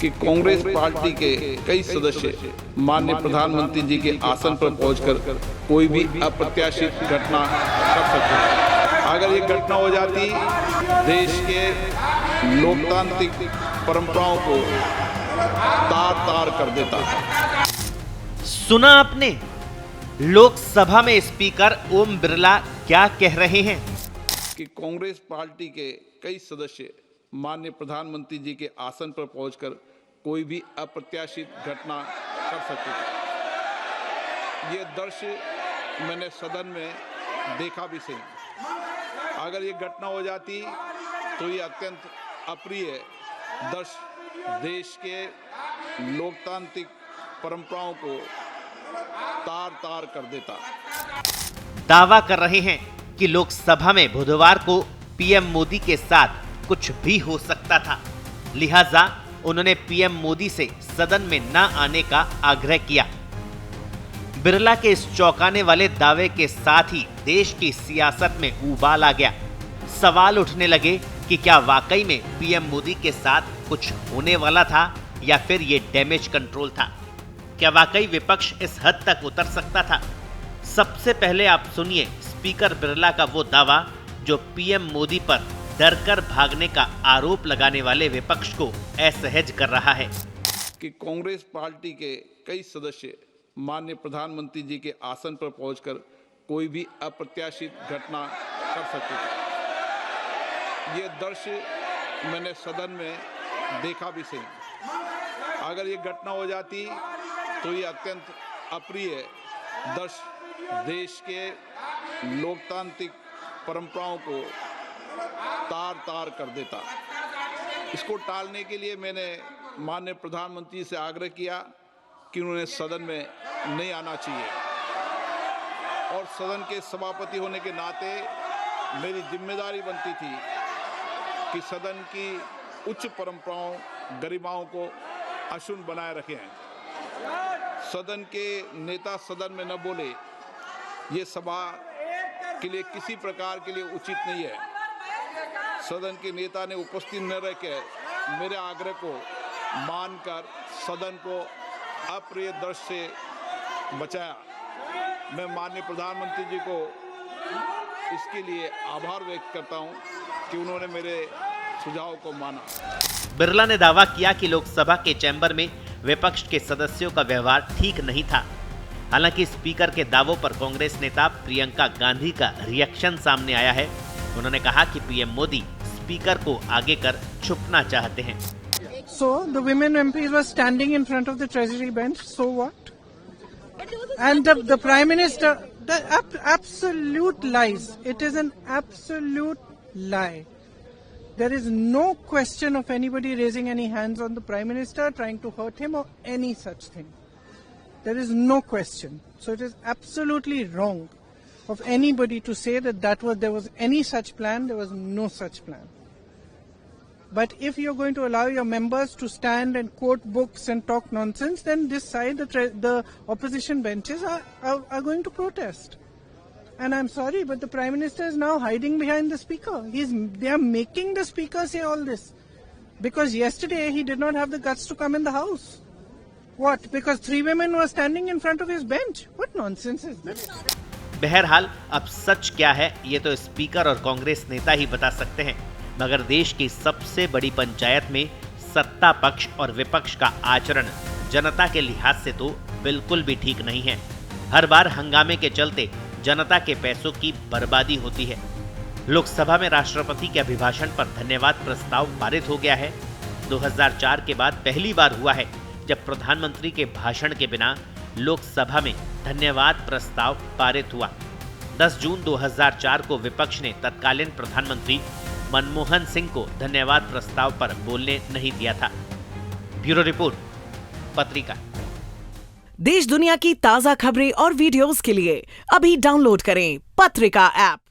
कि कांग्रेस पार्टी के कई सदस्य माननीय प्रधानमंत्री जी के आसन पर पहुंचकर कोई भी अप्रत्याशित घटना कर सकते थे। अगर ये घटना हो जाती, देश के लोकतांत्रिक परंपराओं को तार-तार कर देता। सुना आपने, लोकसभा में स्पीकर ओम बिरला क्या कह रहे हैं कि कांग्रेस पार्टी के कई सदस्य माननीय प्रधानमंत्री जी के आसन पर पहुंचकर कोई भी अप्रत्याशित घटना कर सकते थे। ये दृश्य मैंने सदन में देखा भी सही। अगर ये घटना हो जाती तो ये अत्यंत अप्रिय दृश्य देश के लोकतांत्रिक परंपराओं को तार-तार कर देता। दावा कर रहे हैं कि लोकसभा में बुधवार को पीएम मोदी के साथ कुछ भी हो सकता था, लिहाजा उन्होंने पीएम मोदी से सदन में न आने का आग्रह किया। बिरला के इस चौंकाने वाले दावे के साथ ही देश की सियासत में उबाल आ गया। सवाल उठने लगे कि क्या वाकई में पीएम मोदी के साथ कुछ होने वाला था या फिर ये डैमेज कंट्रोल था। क्या वाकई विपक्ष इस हद तक उतर सकता था। सबसे पहले आप सुनिए स्पीकर बिरला का वो दावा जो पीएम मोदी पर डरकर भागने का आरोप लगाने वाले विपक्ष को असहज कर रहा है कि कांग्रेस पार्टी के कई सदस्य माननीय प्रधानमंत्री जी के आसन पर पहुंचकर कोई भी अप्रत्याशित घटना कर सकते थे। ये दृश्य मैंने सदन में देखा भी सही। अगर ये घटना हो जाती तो ये अत्यंत अप्रिय दृश्य देश के लोकतांत्रिक परंपराओं को तार-तार कर देता। इसको टालने के लिए मैंने माननीय प्रधानमंत्री से आग्रह किया कि उन्हें सदन में नहीं आना चाहिए और सदन के सभापति होने के नाते मेरी जिम्मेदारी बनती थी कि सदन की उच्च परंपराओं, गरिमाओं को अक्षुण्ण बनाए रखें। सदन के नेता सदन में न बोले, ये सभा के लिए किसी प्रकार के लिए उचित नहीं है। सदन के नेता ने उपस्थित न रहकर मेरे आग्रह को मानकर सदन को अप्रिय दृश्य से बचाया। मैं माननीय प्रधानमंत्री जी को इसके लिए आभार व्यक्त करता हूं कि उन्होंने मेरे सुझाव को माना। बिरला ने दावा किया कि लोकसभा के चैम्बर में विपक्ष के सदस्यों का व्यवहार ठीक नहीं था। हालांकि स्पीकर के दावों पर कांग्रेस नेता प्रियंका गांधी का रिएक्शन सामने आया है। उन्होंने कहा कि पीएम मोदी स्पीकर को आगे कर छुपना चाहते हैं। So the women MPs were standing in front of the Treasury bench. So what? And the Prime Minister, absolute lies. It is an absolute lie. There is no question of anybody raising any hands on the Prime Minister, trying to hurt him or any such thing. There is no question. So it is absolutely wrong of anybody to say that there was any such plan. There was no such plan. But if you're going to allow your members to stand and quote books and talk nonsense, then this side, the opposition benches are going to protest. And I'm sorry, but the Prime Minister is now hiding behind the Speaker. They are making the Speaker say all this. Because yesterday he did not have the guts to come in the House. What? Because 3 women were standing in front of his bench? What nonsense is this? बहरहाल अब सच क्या है ये तो speaker और कांग्रेस नेता ही बता सकते हैं, मगर देश की सबसे बड़ी पंचायत में सत्ता पक्ष और विपक्ष का आचरण जनता के लिहाज से तो बिल्कुल भी ठीक नहीं है। हर बार हंगामे के चलते जनता के पैसों की बर्बादी होती है। लोकसभा में राष्ट्रपति के अभिभाषण पर धन्यवाद प्रस्ताव पारित हो गया है। 2004 के बाद पहली बार हुआ है जब प्रधानमंत्री के भाषण के बिना लोकसभा में धन्यवाद प्रस्ताव पारित हुआ। 10 जून 2004 को विपक्ष ने तत्कालीन प्रधानमंत्री मनमोहन सिंह को धन्यवाद प्रस्ताव पर बोलने नहीं दिया था। ब्यूरो रिपोर्ट, पत्रिका। देश दुनिया की ताजा खबरें और वीडियोस के लिए अभी डाउनलोड करें पत्रिका ऐप।